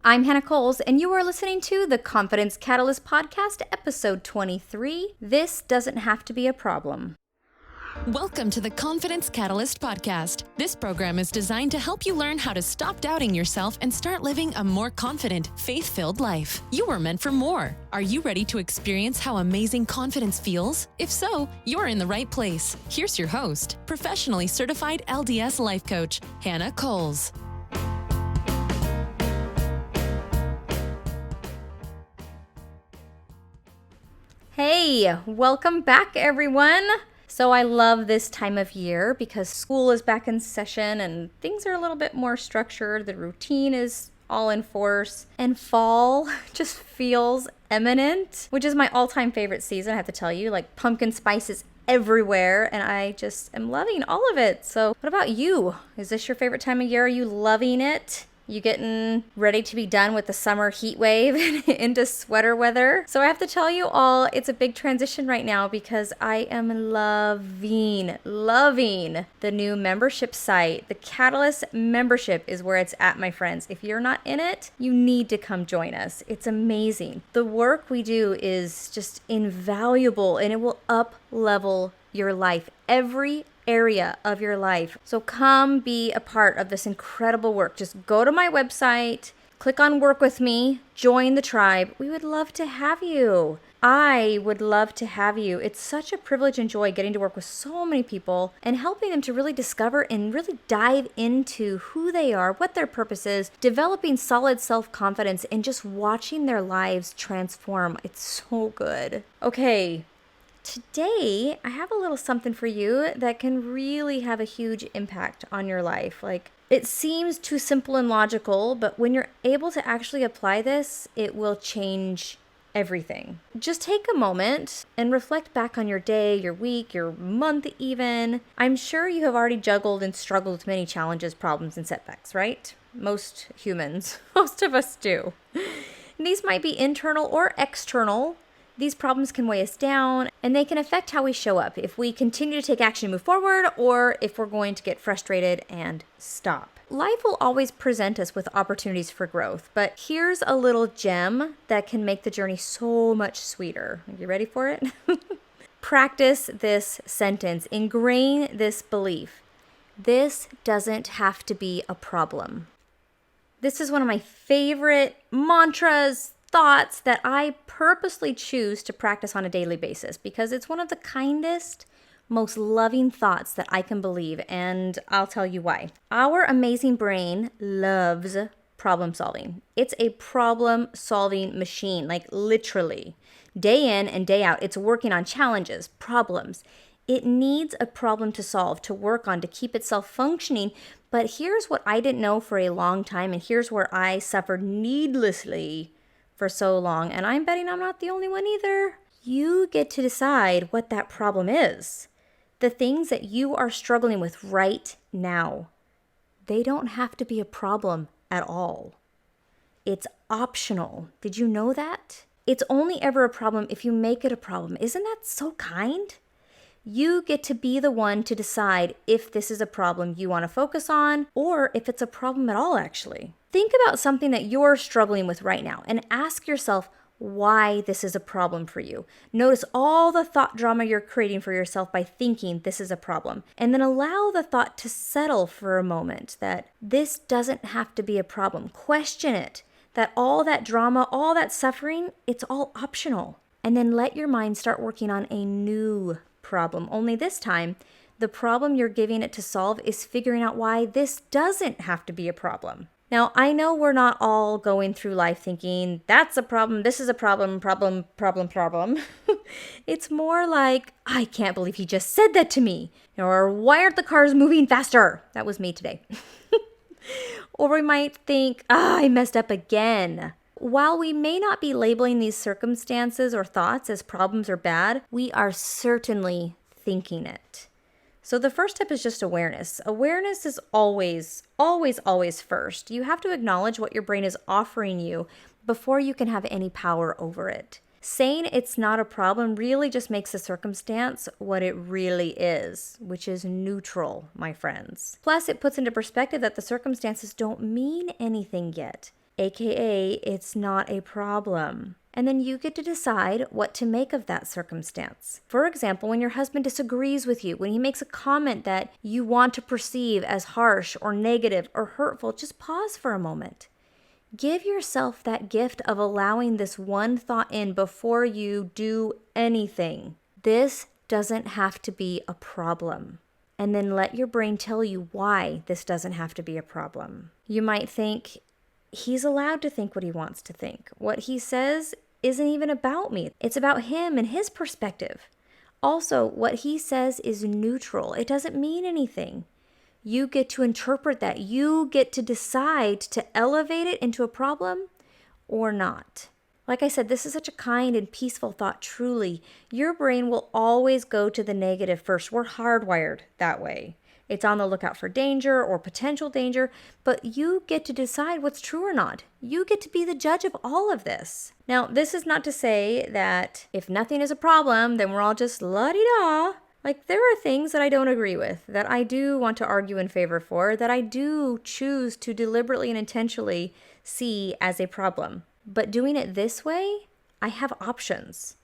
I'm Hannah Coles, and you are listening to the Confidence Catalyst Podcast, episode 23. This doesn't have to be a problem. Welcome to the Confidence Catalyst Podcast. This program is designed to help you learn how to stop doubting yourself and start living a more confident, faith-filled life. You were meant for more. Are you ready to experience how amazing confidence feels? If so, you're in the right place. Here's your host, professionally certified LDS life coach, Hannah Coles. Hey, welcome back, everyone. So I love this time of year because school is back in session and things are a little bit more structured. The routine is all in force, and fall just feels imminent, which is my all-time favorite season, I have to tell you. Like, pumpkin spice is everywhere, and I just am loving all of it. So what about you? Is this your favorite time of year? Are you loving it? You getting ready to be done with the summer heat wave into sweater weather? So I have to tell you all, it's a big transition right now because I am loving the new membership site. The Catalyst membership is where it's at, my friends. If you're not in it, you need to come join us. It's amazing. The work we do is just invaluable, and it will up-level your life. Every area of your life. So come be a part of this incredible work. Just go to my website, click on work with me, join the tribe. We would love to have you. I would love to have you. It's such a privilege and joy getting to work with so many people and helping them to really discover and really dive into who they are, what their purpose is, developing solid self-confidence, and just watching their lives transform. It's so good. Okay. Today, I have a little something for you that can really have a huge impact on your life. Like, it seems too simple and logical, but when you're able to actually apply this, it will change everything. Just take a moment and reflect back on your day, your week, your month even. I'm sure you have already juggled and struggled with many challenges, problems, and setbacks, right? Most humans, most of us do. These might be internal or external. These problems can weigh us down, and they can affect how we show up, if we continue to take action and move forward, or if we're going to get frustrated and stop. Life will always present us with opportunities for growth, but here's a little gem that can make the journey so much sweeter. Are you ready for it? Practice this sentence. Ingrain this belief. This doesn't have to be a problem. This is one of my favorite mantras, thoughts that I purposely choose to practice on a daily basis because it's one of the kindest, most loving thoughts that I can believe, and I'll tell you why. Our amazing brain loves problem solving. It's a problem solving machine, like literally. Day in and day out, it's working on challenges, problems. It needs a problem to solve, to work on, to keep itself functioning. But here's what I didn't know for a long time, and here's where I suffered needlessly for so long, and I'm betting I'm not the only one either. You get to decide what that problem is. The things that you are struggling with right now, they don't have to be a problem at all. It's optional. Did you know that? It's only ever a problem if you make it a problem. Isn't that so kind? You get to be the one to decide if this is a problem you want to focus on or if it's a problem at all, actually. Think about something that you're struggling with right now and ask yourself why this is a problem for you. Notice all the thought drama you're creating for yourself by thinking this is a problem. And then allow the thought to settle for a moment that this doesn't have to be a problem. Question it. That all that drama, all that suffering, it's all optional. And then let your mind start working on a new problem. Only this time, the problem you're giving it to solve is figuring out why this doesn't have to be a problem. Now, I know we're not all going through life thinking, that's a problem, this is a problem. It's more like, I can't believe he just said that to me. Or, why aren't the cars moving faster? That was me today. Or we might think, I messed up again. While we may not be labeling these circumstances or thoughts as problems or bad, we are certainly thinking it. So the first step is just awareness. Awareness is always first. You have to acknowledge what your brain is offering you before you can have any power over it. Saying it's not a problem really just makes the circumstance what it really is, which is neutral, my friends. Plus, it puts into perspective that the circumstances don't mean anything yet. aka it's not a problem. And then you get to decide what to make of that circumstance. For example, when your husband disagrees with you, when he makes a comment that you want to perceive as harsh or negative or hurtful, just pause for a moment. Give yourself that gift of allowing this one thought in before you do anything. This doesn't have to be a problem. And then let your brain tell you why this doesn't have to be a problem. You might think, he's allowed to think what he wants to think. What he says isn't even about me. It's about him and his perspective. Also, what he says is neutral. It doesn't mean anything. You get to interpret that. You get to decide to elevate it into a problem or not. Like I said, this is such a kind and peaceful thought, truly. Your brain will always go to the negative first. We're hardwired that way. It's on the lookout for danger or potential danger, but you get to decide what's true or not. You get to be the judge of all of this. Now, this is not to say that if nothing is a problem, then we're all just la-di-da. Like, there are things that I don't agree with, that I do want to argue in favor for, that I do choose to deliberately and intentionally see as a problem. But doing it this way, I have options.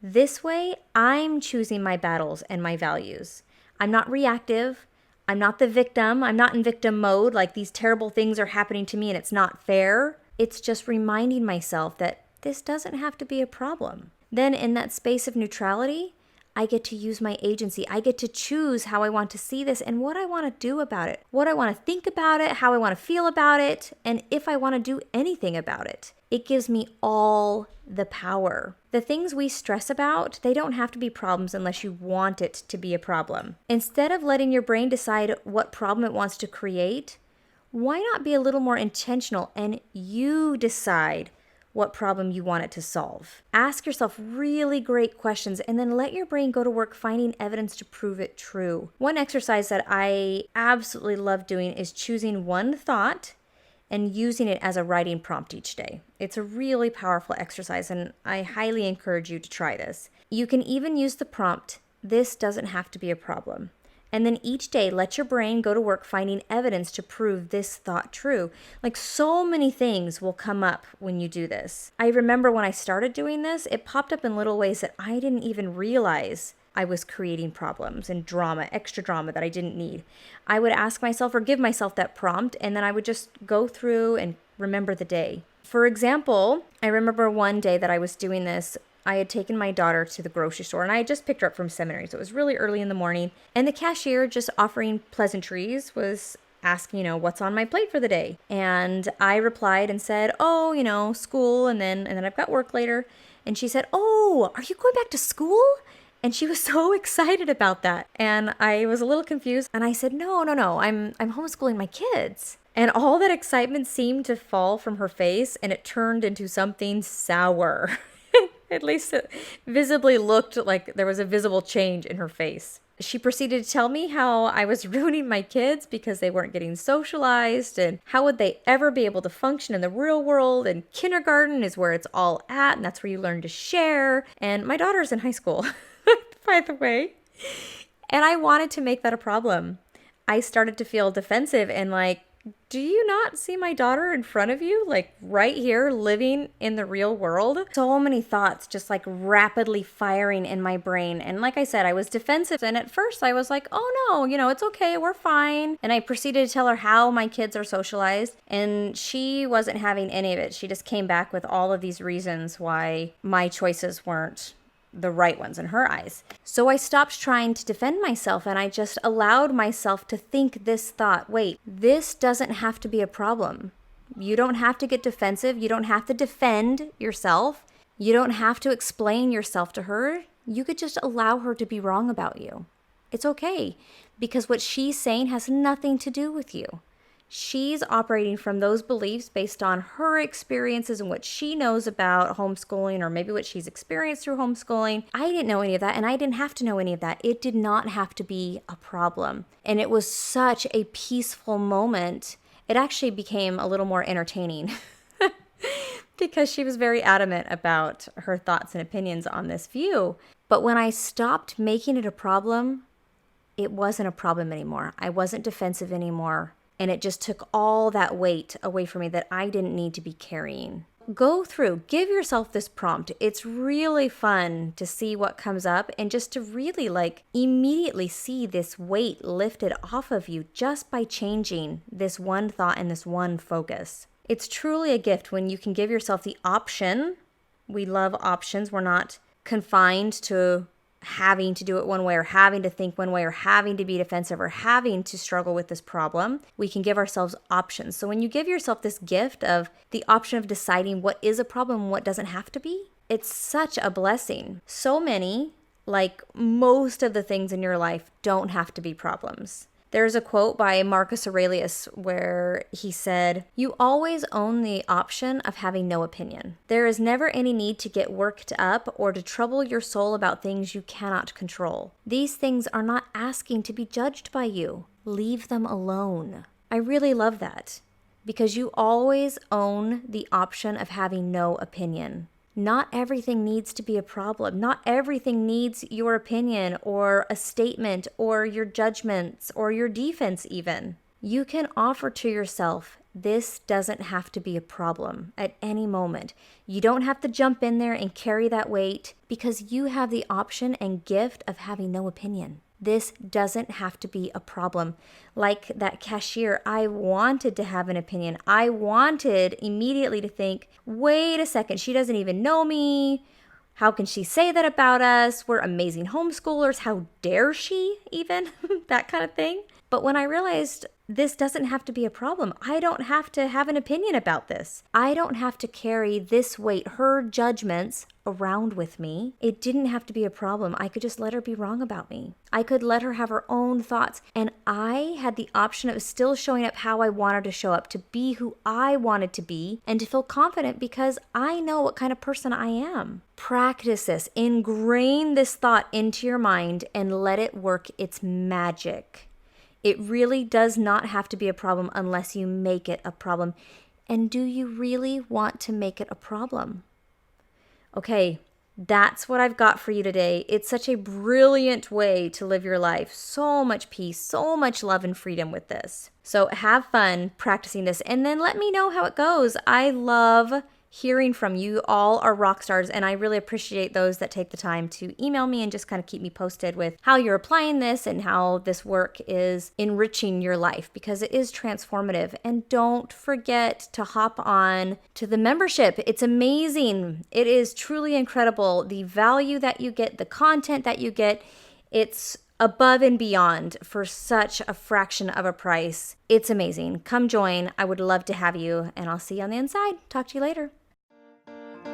This way, I'm choosing my battles and my values. I'm not reactive. I'm not the victim. I'm not in victim mode, like these terrible things are happening to me and it's not fair. It's just reminding myself that this doesn't have to be a problem. Then in that space of neutrality, I get to use my agency. I get to choose how I want to see this and what I want to do about it, what I want to think about it, how I want to feel about it, and if I want to do anything about it. It gives me all the power. The things we stress about, they don't have to be problems unless you want it to be a problem. Instead of letting your brain decide what problem it wants to create, why not be a little more intentional and you decide what problem you want it to solve? Ask yourself really great questions and then let your brain go to work finding evidence to prove it true. One exercise that I absolutely love doing is choosing one thought and using it as a writing prompt each day. It's a really powerful exercise, and I highly encourage you to try this. You can even use the prompt, "This doesn't have to be a problem." And then each day, let your brain go to work finding evidence to prove this thought true. Like, so many things will come up when you do this. I remember when I started doing this, it popped up in little ways that I didn't even realize I was creating problems and drama, extra drama that I didn't need. I would ask myself or give myself that prompt, and then I would just go through and remember the day. For example, I remember one day that I was doing this. I had taken my daughter to the grocery store, and I had just picked her up from seminary, so it was really early in the morning. And the cashier, just offering pleasantries, was asking, what's on my plate for the day. And I replied and said, school, and then I've got work later. And she said, "Oh, are you going back to school?" And she was so excited about that. And I was a little confused. And I said, no, I'm homeschooling my kids. And all that excitement seemed to fall from her face, and it turned into something sour. At least it visibly looked like there was a visible change in her face. She proceeded to tell me how I was ruining my kids because they weren't getting socialized, and how would they ever be able to function in the real world, and kindergarten is where it's all at, and that's where you learn to share. And my daughter's in high school, by the way. And I wanted to make that a problem. I started to feel defensive and like, do you not see my daughter in front of you? Like right here, living in the real world? So many thoughts just like rapidly firing in my brain. And like I said, I was defensive. And at first I was like, oh no, it's okay, we're fine. And I proceeded to tell her how my kids are socialized. And she wasn't having any of it. She just came back with all of these reasons why my choices weren't the right ones in her eyes. So I stopped trying to defend myself, and I just allowed myself to think this thought, wait, this doesn't have to be a problem. You don't have to get defensive. You don't have to defend yourself. You don't have to explain yourself to her. You could just allow her to be wrong about you. It's okay, because what she's saying has nothing to do with you. She's operating from those beliefs based on her experiences and what she knows about homeschooling, or maybe what she's experienced through homeschooling. I didn't know any of that, and I didn't have to know any of that. It did not have to be a problem. And it was such a peaceful moment. It actually became a little more entertaining because she was very adamant about her thoughts and opinions on this view. But when I stopped making it a problem, it wasn't a problem anymore. I wasn't defensive anymore. And it just took all that weight away from me that I didn't need to be carrying. Go through, give yourself this prompt. It's really fun to see what comes up and just to really immediately see this weight lifted off of you just by changing this one thought and this one focus. It's truly a gift when you can give yourself the option. We love options. We're not confined to having to do it one way or having to think one way or having to be defensive or having to struggle with this problem. We can give ourselves options. So when you give yourself this gift of the option of deciding what is a problem and what doesn't have to be, it's such a blessing. So many, like most of the things in your life, don't have to be problems. There's a quote by Marcus Aurelius where he said, "You always own the option of having no opinion. There is never any need to get worked up or to trouble your soul about things you cannot control. These things are not asking to be judged by you. Leave them alone." I really love that because you always own the option of having no opinion. Not everything needs to be a problem. Not everything needs your opinion or a statement or your judgments or your defense even. You can offer to yourself, this doesn't have to be a problem at any moment. You don't have to jump in there and carry that weight because you have the option and gift of having no opinion. This doesn't have to be a problem. Like that cashier, I wanted to have an opinion. I wanted immediately to think, wait a second, she doesn't even know me. How can she say that about us? We're amazing homeschoolers. How dare she even? That kind of thing. But when I realized this doesn't have to be a problem, I don't have to have an opinion about this. I don't have to carry this weight, her judgments, around with me. It didn't have to be a problem. I could just let her be wrong about me. I could let her have her own thoughts. And I had the option of still showing up how I wanted to show up, to be who I wanted to be, and to feel confident because I know what kind of person I am. Practice this. Ingrain this thought into your mind and let it work its magic. It really does not have to be a problem unless you make it a problem. And do you really want to make it a problem? Okay, that's what I've got for you today. It's such a brilliant way to live your life. So much peace, so much love and freedom with this. So have fun practicing this and then let me know how it goes. I love hearing from you. All are rock stars, and I really appreciate those that take the time to email me and just kind of keep me posted with how you're applying this and how this work is enriching your life because it is transformative. And don't forget to hop on to the membership. It's amazing. It is truly incredible. The value that you get, the content that you get, it's above and beyond for such a fraction of a price. It's amazing. Come join. I would love to have you, and I'll see you on the inside. Talk to you later.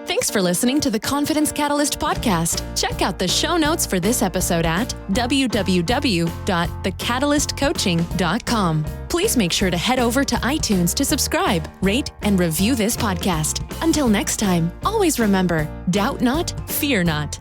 Thanks for listening to the Confidence Catalyst podcast. Check out the show notes for this episode at www.thecatalystcoaching.com. Please make sure to head over to iTunes to subscribe, rate, and review this podcast. Until next time, always remember, doubt not, fear not.